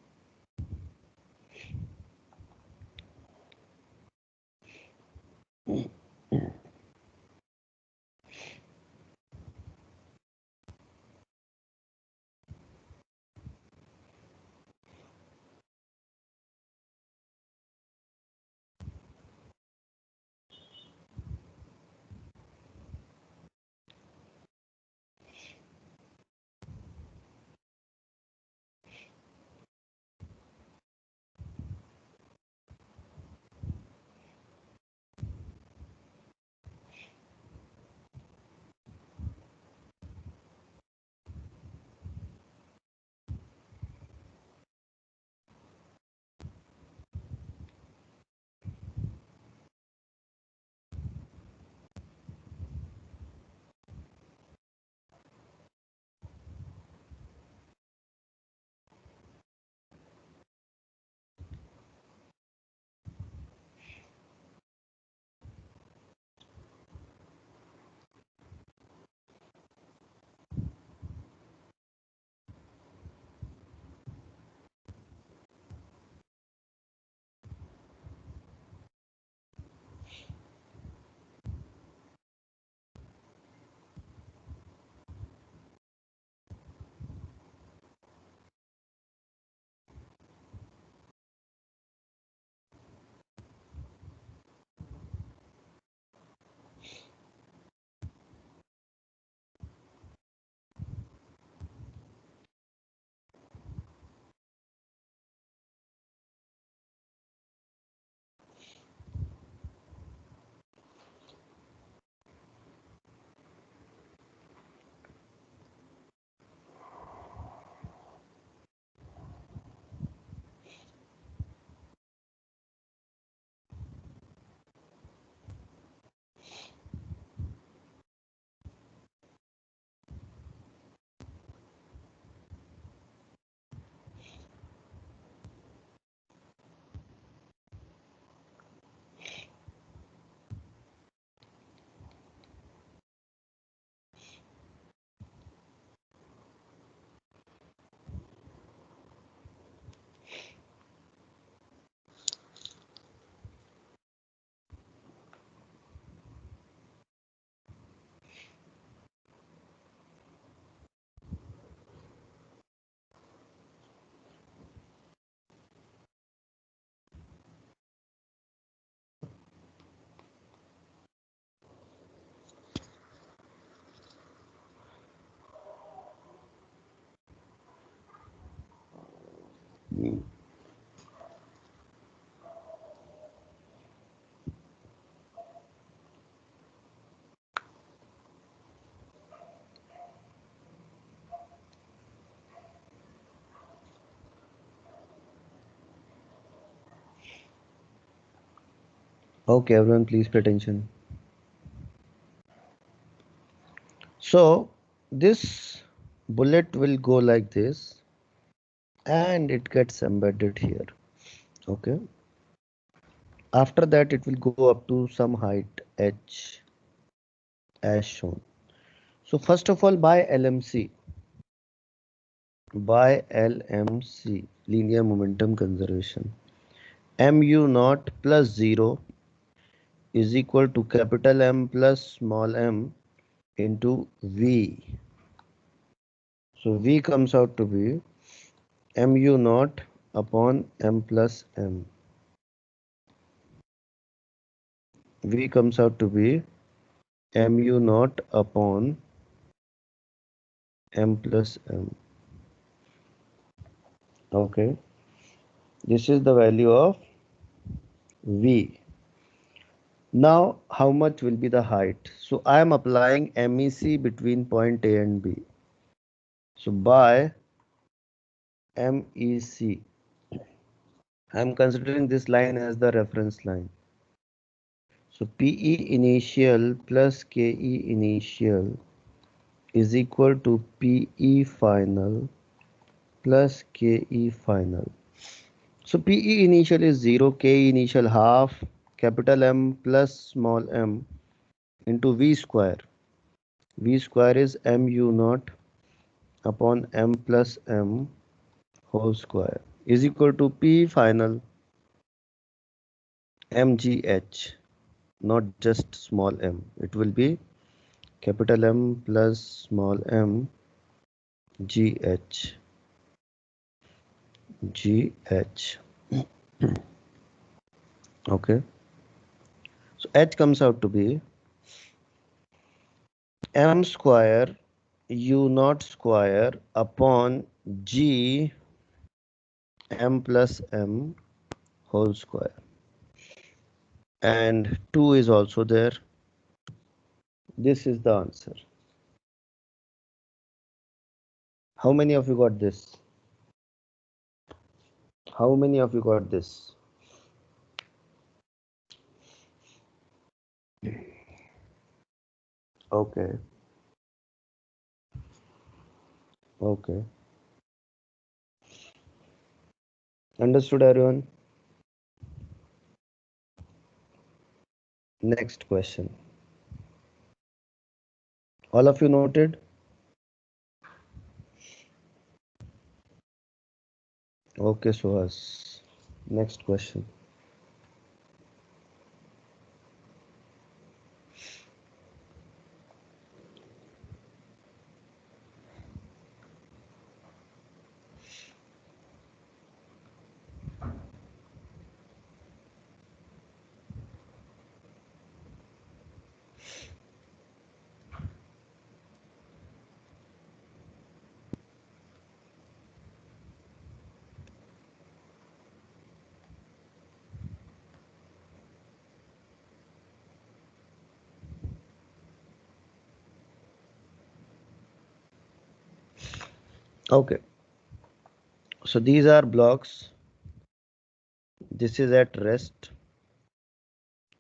Okay, everyone, please pay attention. So this bullet will go like this and it gets embedded here. Okay. After that, it will go up to some height h. as shown. So first of all, by LMC, linear momentum conservation, mu naught plus 0 is equal to capital M plus small m into V. So V comes out to be mu naught upon m plus m. V comes out to be mu naught upon m plus m. Okay, this is the value of V. Now, how much will be the height? So I am applying MEC between point A and B. So by MEC, I am considering this line as the reference line. So PE initial plus KE initial is equal to PE final plus KE final. So PE initial is 0, KE initial half, capital M plus small m into V square. V square is mu naught upon m plus m whole square is equal to P final mgh, not just small m. It will be capital M plus small m gh. Okay, so h comes out to be m square u naught square upon g m plus m whole square, and 2 is also there. This is the answer. How many of you got this? How many of you got this? Okay, okay. Understood, everyone? Next question. All of you noted? Okay, Suhas. Next question. Okay, so these are blocks. This is at rest,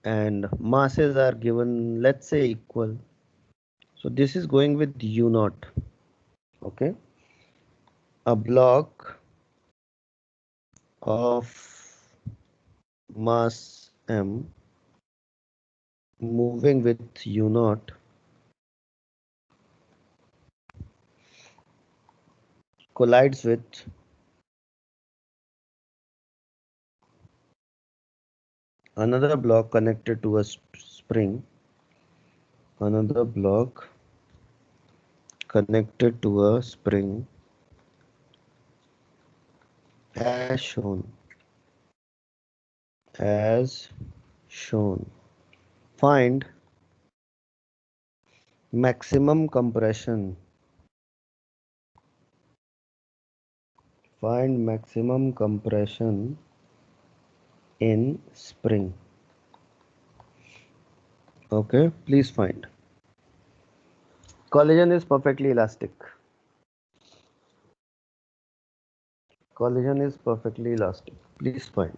and masses are given, let's say, equal. So this is going with U naught. Okay, a block of mass m moving with U naught collides with another block connected to a spring, another block connected to a spring as shown. As shown. Find maximum compression. Find maximum compression in spring. Okay, please find. Collision is perfectly elastic. Collision is perfectly elastic. Please find.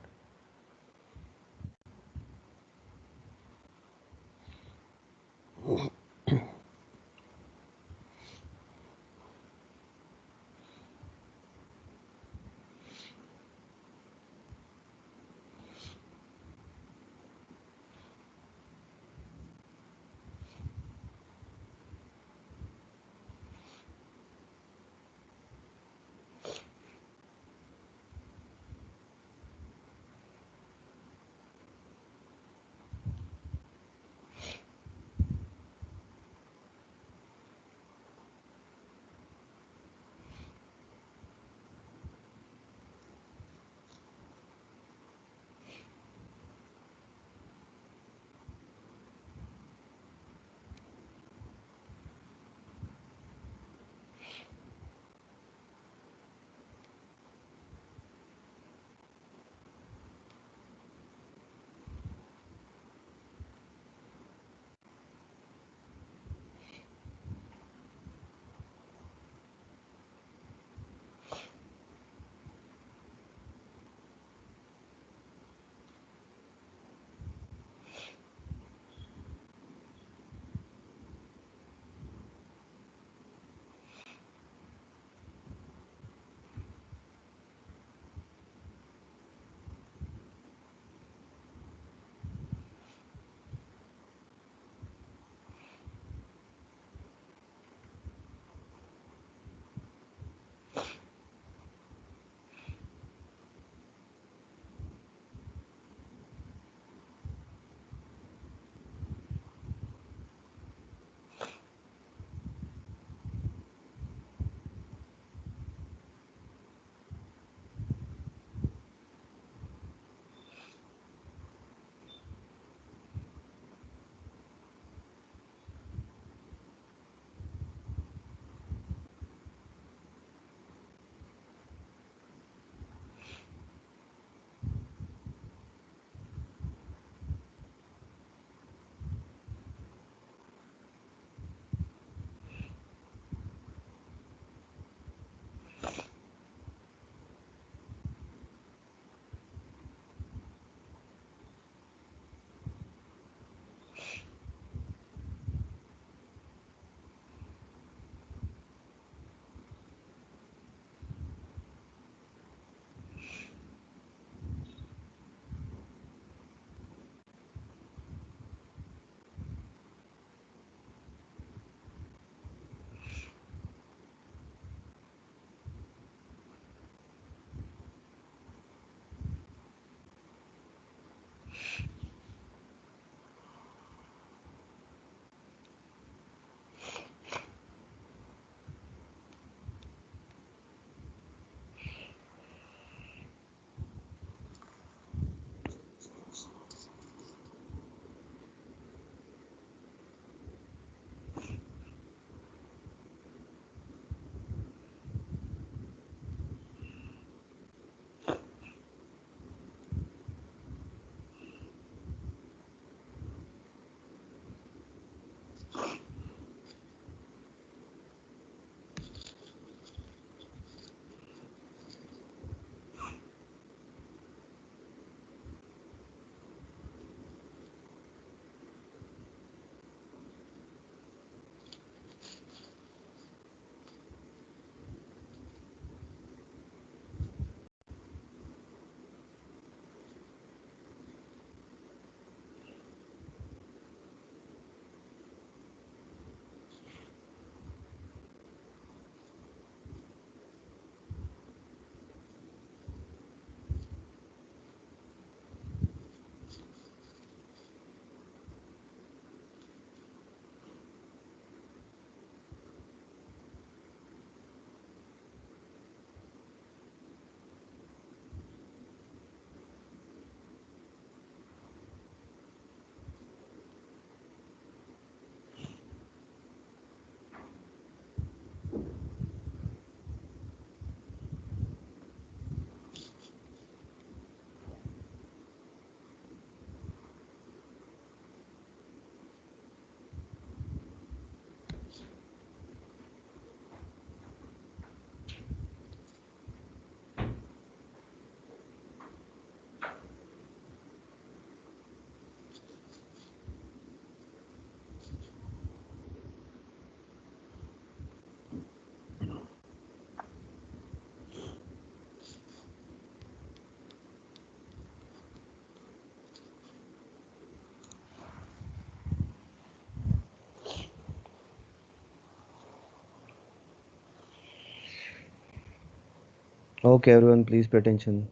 Okay, everyone, please pay attention.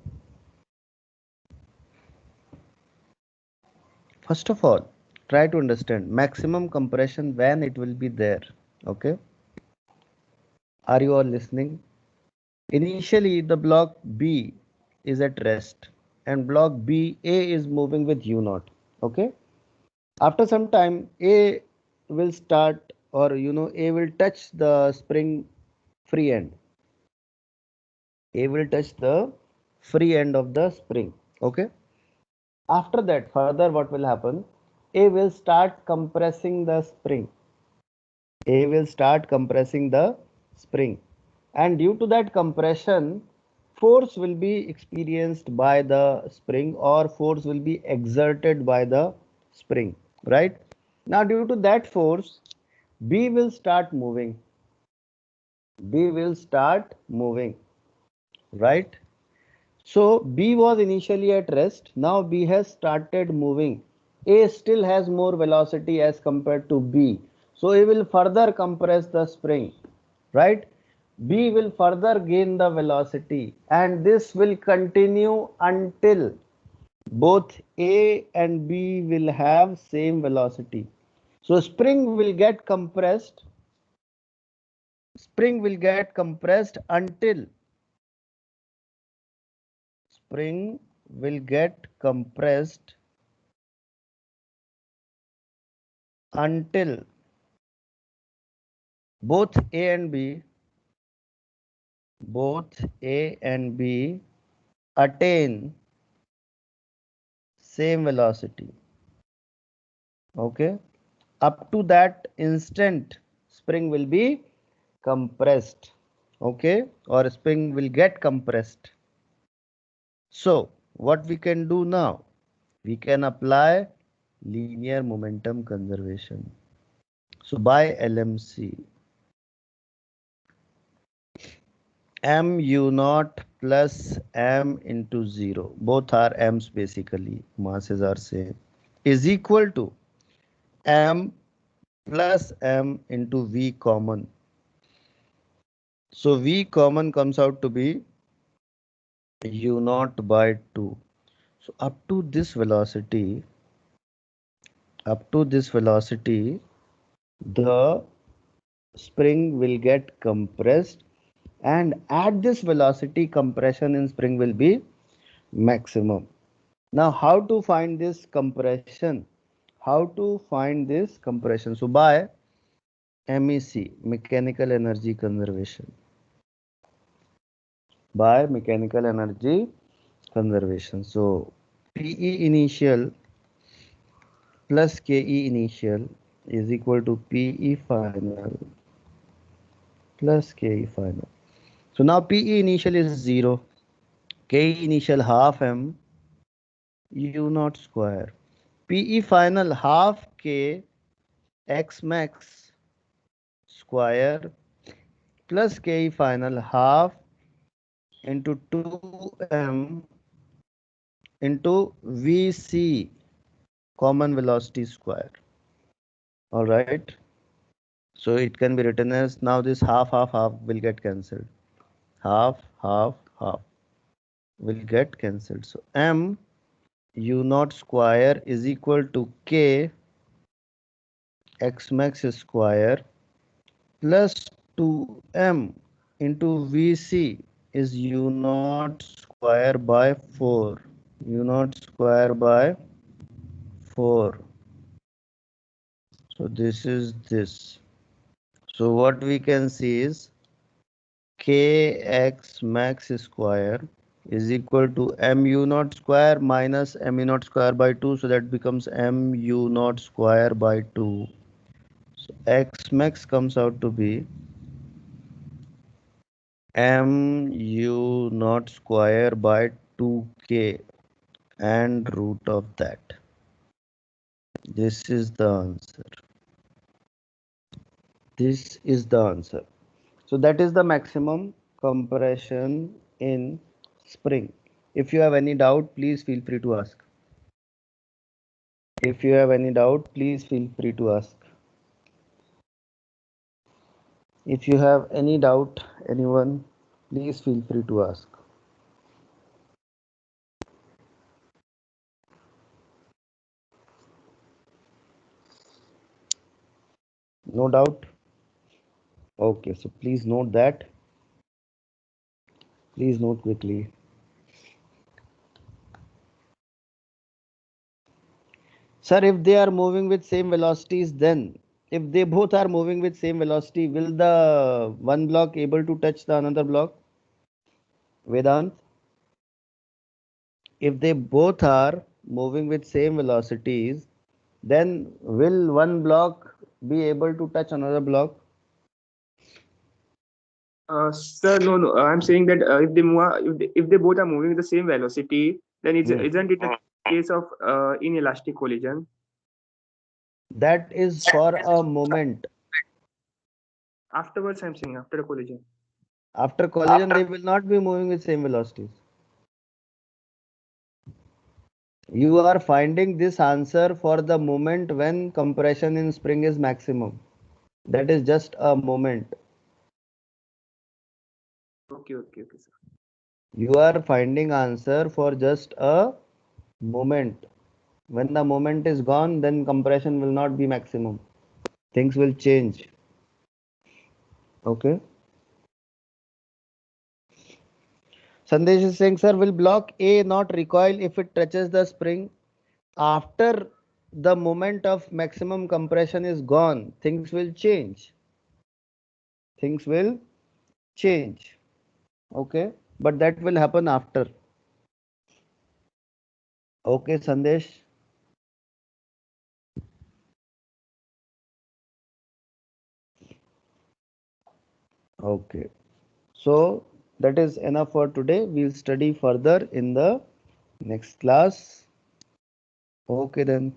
First of all, try to understand maximum compression when it will be there. Okay, are you all listening? Initially, the block B is at rest and block B A is moving with U naught. Okay, after some time, A will start, or A will touch the spring free end. A will touch the free end of the spring. Okay, after that, further what will happen? A will start compressing the spring. A will start compressing the spring, and due to that compression, force will be experienced by the spring, or force will be exerted by the spring, right? Now due to that force, B will start moving. B will start moving, right? So B was initially at rest. Now B has started moving. A still has more velocity as compared to B. So it will further compress the spring, right? B will further gain the velocity, and this will continue until both A and B will have same velocity. So spring will get compressed. Spring will get compressed until spring will get compressed until both A and B attain same velocity. Okay, up to that instant spring will be compressed. Okay, or spring will get compressed. So what we can do now, we can apply linear momentum conservation. So by LMC, mu naught plus m into 0, both are m's basically, masses are same, is equal to m plus m into v common. So v common comes out to be u naught by 2. So up to this velocity, the spring will get compressed, and at this velocity compression in spring will be maximum. Now how to find this compression? How to find this compression? So by MEC, mechanical energy conservation. By mechanical energy conservation. So PE initial plus KE initial is equal to PE final plus KE final. So now PE initial is 0, KE initial half m u naught square, PE final half k x max square plus KE final half into 2m into Vc common velocity square. All right. So it can be written as, now this half will get cancelled. Half will get cancelled. So m u naught square is equal to k x max square plus 2m into Vc is u naught square by 4. U naught square by 4. So this is this. So what we can see is kx max square is equal to mu naught square minus mu naught square by 2. So that becomes mu naught square by 2. So x max comes out to be mu naught square by 2k and root of that. This is the answer. This is the answer. So that is the maximum compression in spring. If you have any doubt, please feel free to ask. If you have any doubt, please feel free to ask. If you have any doubt, anyone, please feel free to ask. No doubt. Okay, so please note that. Please note quickly. Sir, if they are moving with same velocities, then if they both are moving with same velocity, will the one block able to touch the another block? Vedant? If they both are moving with same velocities, then will one block be able to touch another block? Sir, no. I'm saying that if they both are moving with the same velocity, then isn't it a case of inelastic collision? That is for a moment. Afterwards, I'm saying after the collision. After collision, they will not be moving with same velocities. You are finding this answer for the moment when compression in spring is maximum. That is just a moment. Okay, sir. You are finding answer for just a moment. When the moment is gone, then compression will not be maximum. Things will change. Okay. Sandesh is saying, sir, will block A not recoil if it touches the spring? After the moment of maximum compression is gone, things will change. Things will change. Okay. But that will happen after. Okay, Sandesh. Okay. So that is enough for today. We'll study further in the next class. Okay then.